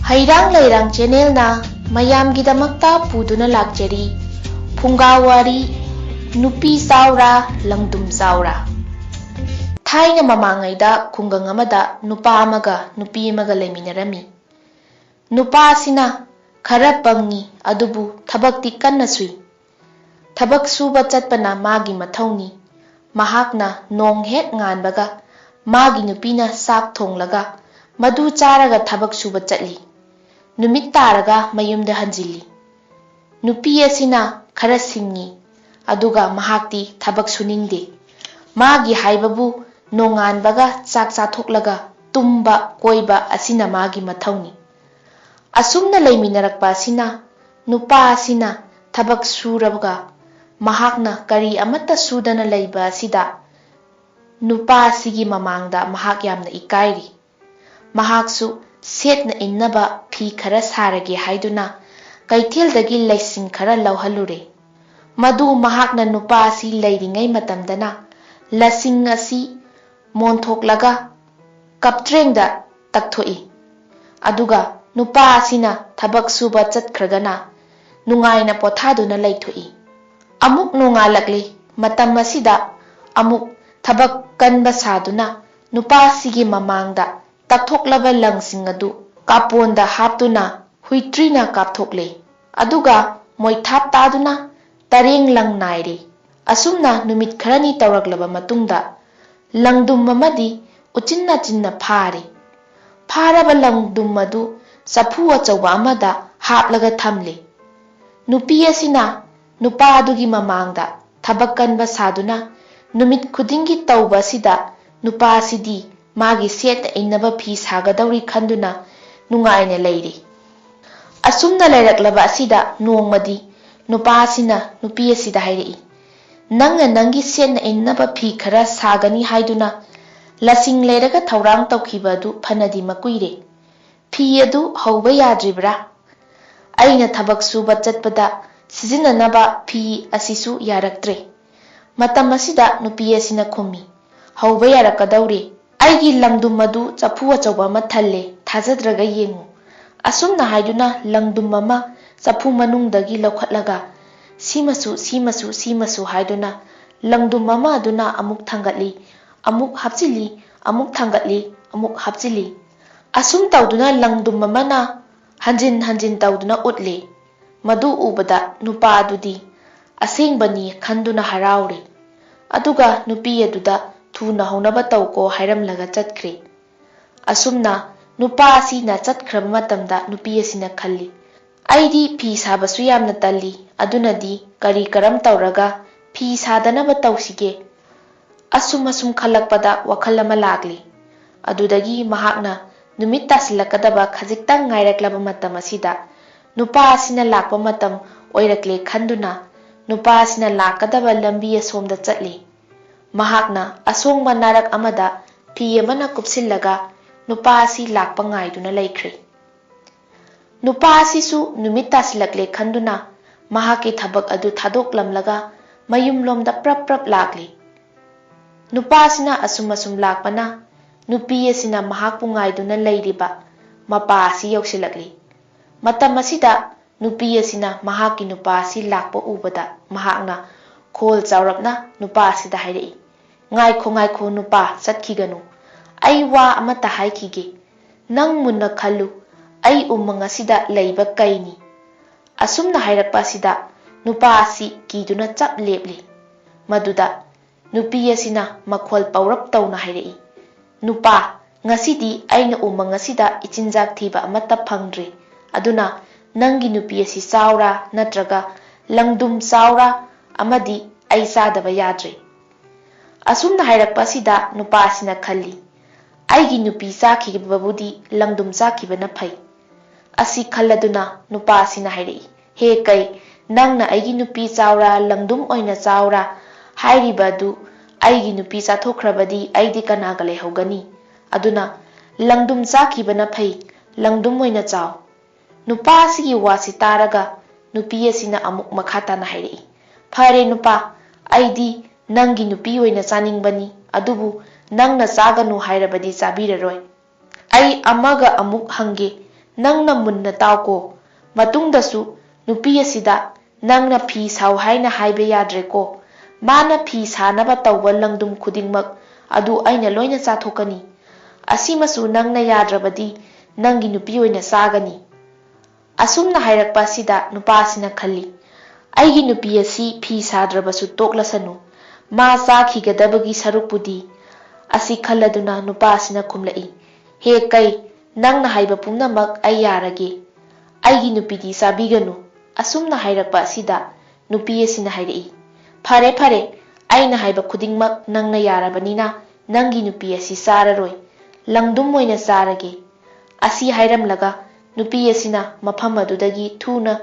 Hairang Lairang Channel na mayamgidamakta puduna lakjari Phungawari Nupi Saura Langdum Saura. Thaina mamangaida khungang amada nupa amaga nupi amaga laiminarami. Nupa asina khara pangi adubu thabakti kanna sui. Thabak suba chatpana magi mathauni. Mahakna nong het nganbaga magi nupina sak thonglaga madu charaga thabak suba chatli. Numit taraga mayumda hanjili. Nupi asina khara singi aduga mahakti thabak suningde. Magi haibabu nonganbaga chak chathoklaga tumba koiba asina magi mathauni. Asumna laiminarakpa asina nupa asina thabak surabaga mahakna kari amata sudana laiba asida nupa asigi mamangda mahak yamna ikairi. Mahaksu setna innaba phi khara sarage haiduna kaitheldagi laising khara lauhalure. Madu mahakna nupa asi lairingai matamdana lasing asi monthoklaga kaptrengda takthoi. Aduga nupa asina thabak suba chatkragana nungaina pothaduna laithoi. Amuk nongalakli matam asida amuk thabak kanba saduna nupa asigi mamangda takthokhlaba langsing adu kaponda haptuna huitrina kapthokle. Aduga moi thap taduna tareng lang naire. Asumna numit kharani tawraklaba matungda langdum amadi uchinna chinna phare. Pharaba langdum adu sapu achauba amada haplaga thamle. Nupi asina nupa adugi mamangda thabak kanba saduna numit khudingi tauba sida nupa asidi magi set innaba phi sagadawri khanduna nungaina leiri. Asumna lailaklaba asida nongmadi nupa asina nupi asida hairei. Nangna nangi setna innaba phi khara sagani haiduna lasing leiraga thaurang tawkhiba adu phanadi makuire. Phi adu hauba yadribra. Aina thabak suba chatpada sizinanaba phi asisu yaraktre. Matam asida nupi asina khumi hauba yarakadawre. Aigi langdum adu chapu achauba ama thalle thajadraga yengu. Asumna haiduna langdum ama chapu manungdagi laukhatlaga simasu haiduna langdum ama aduna amuk thangatli amuk hapchili amuk thangatli amuk hapchili. Asum tawduna langdum amana hanjin tawduna utle. Madu ubada nupa adudi asengbani khanduna haraure. Aduga nupi aduda thuna honaba tawko hairamlaga chatkre. Asumna nupa asina chatkraba matamda nupi asina khalli aidi phi sabasu yamna talli adunadi kari karam tawraga phi sadanaba tawsige. Asum khalakpada wakhal ama lagli. Adudagi mahakna numit tasilakadaba khajiktang ngairaklaba matam asida nupa asina lakpa matam oirakle khanduna nupa asina lakadaba lambi asomda chatli. Mahakna asongba narak amada phi amana kupsillaga nupa asi lakpa ngaiduna laikhre. Nupa asisu numit tasilakle khanduna mahaki thabak adu thadoklamlaga mayumlomda prap lakli. Nupa asina asum lakpana nupi asina mahakpu ngaiduna lairiba mapa asi yausilakli. Matam asida nupi asina mahaki nupa asi lakpa ubada mahakna khol chawrapna nupa asida hairei. Ngaikho nupa chatkiganu. Ai wa amata haikige. Nang munna khallu ai umang asida leiba kaini. Asumna hairakpa asida nupa asi kiduna chap lepli. Maduda nupi asina makhol paurap tawna hairei. Nupa ngasidi aina umang asida ichinjak thiba amata phangdre. Aduna nangi nupi asi saura natraga langdum saura amadi ai sadaba yadre. Asumna hairakpa asida nupa asina khalli aigi nupi sakhibabudi langdum sakhibana phai. Asi khalladuna nupa asina hairei. He kai nangna aigi nupi saura langdum oina saura hairibadu aigi nupi sathokhrabadi aidi kanaga lehaugani. Aduna langdum sakhibana phai langdum oina chaw. Nupa asigi wasi taraga nupi asina amuk makhatana hairei. Phare nupa aidi nangi nupi oina chaningbani adubu nangna chaganu hairabadi chabiraroi. Ai amaga amuk hange ꯅꯪꯅ ꯃꯨꯟꯅ ꯇꯥꯎꯀꯣ, ꯃꯇꯨꯡꯗꯁꯨ ꯅꯨꯄꯤ ꯑꯁꯤꯗ ꯅꯪꯅ ꯐꯤ ꯁꯥꯎ ꯍꯥꯏꯅ ꯍꯥꯏꯕ ꯌꯥꯗ꯭ꯔꯦꯀꯣ꯫ ꯃꯥꯅ ꯐꯤ ꯁꯥꯅꯕ ꯇꯧꯕ ꯂꯪꯗꯨꯝ ꯈꯨꯗꯤꯡꯃꯛ ꯑꯗꯨ ꯑꯩꯅ ꯂꯣꯏꯅ ꯆꯥꯊꯣꯛꯀꯅꯤ꯫ ꯑꯁꯤꯃꯁꯨ ꯅꯪꯅ ꯌꯥꯗ꯭ꯔꯕꯗꯤ ꯅꯪꯒꯤ ꯅꯨꯄꯤ ꯑꯣꯏꯅ ꯆꯥꯒꯅꯤ꯫ ꯑꯁꯨꯝꯅ ꯍꯥꯏꯔꯛꯄ ꯑꯁꯤꯗ ꯅꯨꯄꯥꯁꯤꯅ ꯈꯜꯂꯤ, ꯑꯩꯒꯤ ꯅꯨꯄꯤ ꯑꯁꯤ ꯐꯤ ꯁꯥꯗ꯭ꯔꯕꯁꯨ ꯇꯣꯛꯂꯁꯅꯨ, ꯃꯥ ꯆꯥꯈꯤꯒꯗꯕꯒꯤ ꯁꯔꯨꯛꯄꯨꯗꯤ꯫ ꯑꯁꯤ ꯈꯜꯂꯗꯨꯅ ꯅꯨꯄꯥꯁꯤꯅ ꯈꯨꯝꯂꯛꯏ, ꯍꯦ ꯀꯩ, ꯅꯪꯅ ꯍꯥꯏꯕ ꯄꯨꯝꯅꯃꯛ ꯑꯩ ꯌꯥꯔꯒꯦ, ꯑꯩꯒꯤ ꯅꯨꯄꯤꯗꯤ ꯆꯥꯕꯤꯒꯅꯨ꯫ ꯑꯁꯨꯝꯅ ꯍꯥꯏꯔꯛꯄ ꯑꯁꯤꯗ ꯅꯨꯄꯤ ꯑꯁꯤꯅ ꯍꯥꯏꯔꯛꯏ, ꯐꯔꯦ ꯐꯔꯦ, ꯑꯩꯅ ꯍꯥꯏꯕ ꯈꯨꯗꯤꯡꯃꯛ ꯅꯪꯅ ꯌꯥꯔꯕꯅꯤꯅ ꯅꯪꯒꯤ ꯅꯨꯄꯤ ꯑꯁꯤ ꯆꯥꯔꯔꯣꯏ, ꯂꯪꯗꯨꯝ ꯑꯣꯏꯅ ꯆꯥꯔꯒꯦ꯫ ꯑꯁꯤ ꯍꯥꯏꯔꯝꯂꯒ ꯅꯨꯄꯤ ꯑꯁꯤꯅ ꯃꯐꯝ ꯑꯗꯨꯗꯒꯤ ꯊꯨꯅ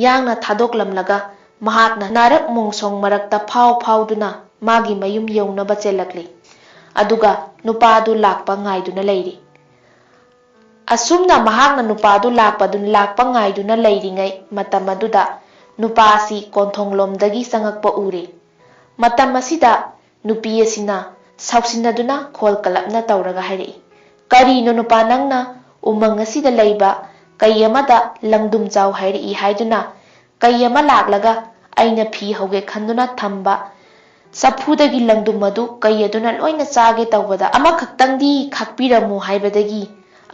ꯌꯥꯡꯅ ꯊꯥꯗꯣꯛꯂꯝꯂꯒ ꯃꯍꯥꯛꯅ ꯅꯥꯔꯛ ꯃꯣꯡꯁꯣꯡ ꯃꯔꯛꯇ ꯐꯥꯎꯗꯨꯅ ꯃꯥꯒꯤ ꯃꯌꯨꯝ ꯌꯧꯅꯕ ꯆꯦꯜꯂꯛꯂꯤ꯫ ꯑꯗꯨꯒ ꯅꯨꯄꯥꯗꯨ ꯂꯥꯛꯄ ꯉꯥꯏꯗꯨꯅ ꯂꯩꯔꯤ꯫ ꯑꯁꯨꯝꯅ ꯃꯍꯥꯛꯅ ꯅꯨꯄꯥꯗꯨ ꯂꯥꯛꯄ ꯉꯥꯏꯗꯨꯅ ꯂꯩꯔꯤꯉꯩ ꯃꯇꯝ ꯑꯗꯨꯗ ꯅꯨꯄꯥ ꯑꯁꯤ ꯀꯣꯟꯊꯣꯡꯂꯣꯝꯗꯒꯤ ꯆꯪꯉꯛꯄ ꯎꯔꯦ꯫ ꯃꯇꯝ ꯑꯁꯤꯗ ꯅꯨꯄꯤ ꯑꯁꯤꯅ ꯁꯥꯎꯁꯤꯟꯅꯗꯨꯅ ꯈꯣꯜ ꯀꯂꯞꯅ ꯇꯧꯔꯒ ꯍꯥꯏꯔꯛꯏ, ꯀꯔꯤꯅꯣ ꯅꯨꯄꯥ, ꯅꯪꯅ ꯎꯃꯪ ꯑꯁꯤꯗ ꯂꯩꯕ ꯀꯩ ꯑꯃꯗ ꯂꯪꯗꯨꯝ ꯆꯥꯎ ꯍꯥꯏꯔꯛꯏ ꯍꯥꯏꯗꯨꯅ ꯀꯩ ꯑꯃ ꯂꯥꯛꯂꯒ ꯑꯩꯅ ꯐꯤ ꯍꯧꯒꯦ ꯈꯟꯗꯨꯅ ꯊꯝꯕ ꯆꯐꯨꯗꯒꯤ ꯂꯪꯗꯨꯝ ꯑꯗꯨ ꯀꯩ ꯑꯗꯨꯅ ꯂꯣꯏꯅ ꯆꯥꯒꯦ ꯇꯧꯕꯗ ꯑꯃꯈꯛꯇꯪꯗꯤ ꯈꯥꯛꯄꯤꯔꯝꯃꯨ ꯍꯥꯏꯕꯗꯒꯤ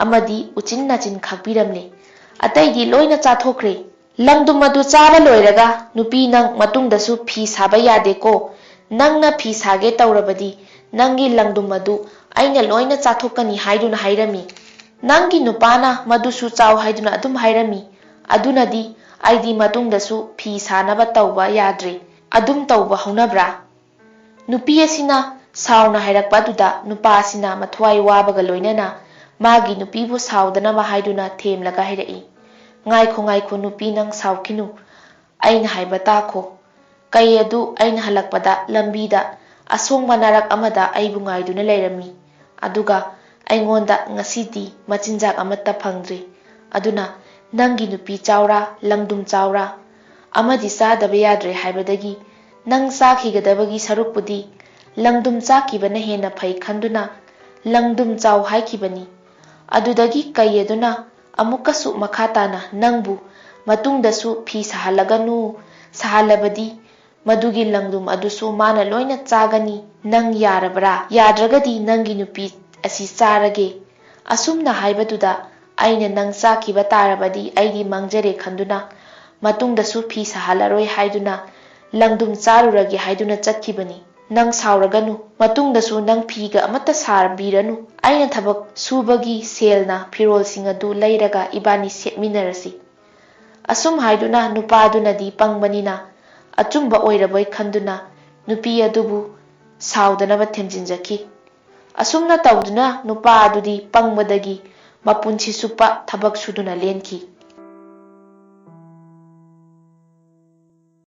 ꯑꯃꯗꯤ ꯎꯆꯤꯟ ꯅꯥꯆꯤꯟ ꯈꯥꯛꯄꯤꯔꯝꯂꯦ, ꯑꯇꯩꯗꯤ ꯂꯣꯏꯅ ꯆꯥꯊꯣꯛꯈ꯭ꯔꯦ꯫ ꯂꯪꯗꯨꯝ ꯑꯗꯨ ꯆꯥꯕ ꯂꯣꯏꯔꯒ ꯅꯨꯄꯤ, ꯅꯪ ꯃꯇꯨꯡꯗꯁꯨ ꯐꯤ ꯁꯥꯕ ꯌꯥꯗꯦꯀꯣ, ꯅꯪꯅ ꯐꯤ ꯁꯥꯒꯦ ꯇꯧꯔꯕꯗꯤ ꯅꯪꯒꯤ ꯂꯪꯗꯨꯝ ꯑꯗꯨ ꯑꯩꯅ ꯂꯣꯏꯅ ꯆꯥꯊꯣꯛꯀꯅꯤ ꯍꯥꯏꯗꯨꯅ ꯍꯥꯏꯔꯝꯃꯤ꯫ ꯅꯪꯒꯤ ꯅꯨꯄꯥꯅ ꯃꯗꯨꯁꯨ ꯆꯥꯎ ꯍꯥꯏꯗꯨꯅ ꯑꯗꯨꯝ ꯍꯥꯏꯔꯝꯃꯤ, ꯑꯗꯨꯅꯗꯤ ꯑꯩꯗꯤ ꯃꯇꯨꯡꯗꯁꯨ ꯐꯤ ꯁꯥꯅꯕ ꯇꯧꯕ ꯌꯥꯗ꯭ꯔꯦ, ꯑꯗꯨꯝ ꯇꯧꯕ ꯍꯧꯅꯕ꯭ꯔꯥ? ꯅꯨꯄꯤ ꯑꯁꯤꯅ ꯁꯥꯎꯅ ꯍꯥꯏꯔꯛꯄ ꯑꯗꯨꯗ ꯅꯨꯄꯥ ꯑꯁꯤꯅ ꯃꯊ꯭ꯋꯥꯏ ꯋꯥꯕꯒ ꯂꯣꯏꯅꯅ ꯃꯥꯒꯤ ꯅꯨꯄꯤꯕꯨ ꯁꯥꯎꯗꯅꯕ ꯍꯥꯏꯗꯨꯅ ꯊꯦꯝꯂꯒ ꯍꯥꯏꯔꯛꯏ, ꯉꯥꯏꯈꯣ ꯉꯥꯏꯈꯣ ꯅꯨꯄꯤ, ꯅꯪ ꯁꯥꯎꯈꯤꯅꯨ, ꯑꯩꯅ ꯍꯥꯏꯕ ꯇꯥꯈꯣ꯫ ꯀꯩ ꯑꯗꯨ ꯑꯩꯅ ꯍꯜꯂꯛꯄꯗ ꯂꯝꯕꯤꯗ ꯑꯁꯣꯡꯕ ꯅꯥꯔꯛ ꯑꯃꯗ ꯑꯩꯕꯨ ꯉꯥꯏꯗꯨꯅ ꯂꯩꯔꯝꯃꯤ, ꯑꯗꯨꯒ ꯑꯩꯉꯣꯟꯗ ꯉꯁꯤꯗꯤ ꯃꯆꯤꯟꯖꯥꯛ ꯑꯃꯠꯇ ꯐꯪꯗ꯭ꯔꯤ, ꯑꯗꯨꯅ ꯅꯪꯒꯤ ꯅꯨꯄꯤ ꯆꯥꯎꯔꯥ, ꯂꯪꯗꯨꯝ ꯆꯥꯎꯔꯥ, ꯑꯃꯗꯤ ꯆꯥꯗꯕ ꯌꯥꯗ꯭ꯔꯦ ꯍꯥꯏꯕꯗꯒꯤ ꯅꯪ ꯆꯥꯈꯤꯒꯗꯕꯒꯤ ꯁꯔꯨꯛꯄꯨꯗꯤ ꯂꯪꯗꯨꯝ ꯆꯥꯈꯤꯕꯅ ꯍꯦꯟꯅ ꯐꯩ ꯈꯟꯗꯨꯅ ꯂꯪꯗꯨꯝ ꯆꯥꯎ ꯍꯥꯏꯈꯤꯕꯅꯤ꯫ ꯑꯗꯨꯗꯒꯤ ꯀꯩ ꯑꯗꯨꯅ ꯑꯃꯨꯛꯀꯁꯨ ꯃꯈꯥ ꯇꯥꯅ ꯅꯪꯕꯨ ꯃꯇꯨꯡꯗꯁꯨ ꯐꯤ ꯁꯥꯍꯜꯂꯒꯅꯨ, ꯁꯥꯍꯜꯂꯕꯗꯤ ꯃꯗꯨꯒꯤ ꯂꯪꯗꯨꯝ ꯑꯗꯨꯁꯨ ꯃꯥꯅ ꯂꯣꯏꯅ ꯆꯥꯒꯅꯤ, ꯅꯪ ꯌꯥꯔꯕ꯭ꯔꯥ? ꯌꯥꯗ꯭ꯔꯒꯗꯤ ꯅꯪꯒꯤ ꯅꯨꯄꯤ ꯑꯁꯤ ꯆꯥꯔꯒꯦ꯫ ꯑꯁꯨꯝꯅ ꯍꯥꯏꯕꯗꯨꯗ ꯑꯩꯅ ꯅꯪ ꯆꯥꯈꯤꯕ ꯇꯥꯔꯕꯗꯤ ꯑꯩꯗꯤ ꯃꯥꯡꯖꯔꯦ ꯈꯟꯗꯨꯅ ꯃꯇꯨꯡꯗꯁꯨ ꯐꯤ ꯁꯥꯍꯜꯂꯔꯣꯏ ꯍꯥꯏꯗꯨꯅ ꯂꯪꯗꯨꯝ ꯆꯥꯔꯨꯔꯒꯦ ꯍꯥꯏꯗꯨꯅ ꯆꯠꯈꯤꯕꯅꯤ꯫ ꯅꯪ ꯁꯥꯎꯔꯒꯅꯨ, ꯃꯇꯨꯡꯗꯁꯨ ꯅꯪ ꯐꯤꯒ ꯑꯃꯠꯇ ꯁꯥꯕꯤꯔꯅꯨ, ꯑꯩꯅ ꯊꯕꯛ ꯁꯨꯕꯒꯤ ꯁꯦꯜꯅ ꯐꯤꯔꯣꯜꯁꯤꯡ ꯑꯗꯨ ꯂꯩꯔꯒ ꯏꯕꯥꯅꯤ ꯁꯦꯠꯃꯤꯟꯅꯔꯁꯤ꯫ ꯑꯁꯨꯝ ꯍꯥꯏꯗꯨꯅ ꯅꯨꯄꯥꯗꯨꯅꯗꯤ ꯄꯪꯕꯅꯤꯅ ꯑꯆꯨꯝꯕ ꯑꯣꯏꯔꯕꯣꯏ ꯈꯟꯗꯨꯅ ꯅꯨꯄꯤ ꯑꯗꯨꯕꯨ ꯁꯥꯎꯗꯅꯕ ꯊꯦꯝꯖꯤꯟꯖꯈꯤ꯫ ꯑꯁꯨꯝꯅ ꯇꯧꯗꯨꯅ ꯅꯨꯄꯥ ꯑꯗꯨꯗꯤ ꯄꯪꯕꯗꯒꯤ ꯃꯄꯨꯟꯁꯤ ꯆꯨꯞꯄ ꯊꯕꯛ ꯁꯨꯗꯨꯅ ꯂꯦꯟꯈꯤ꯫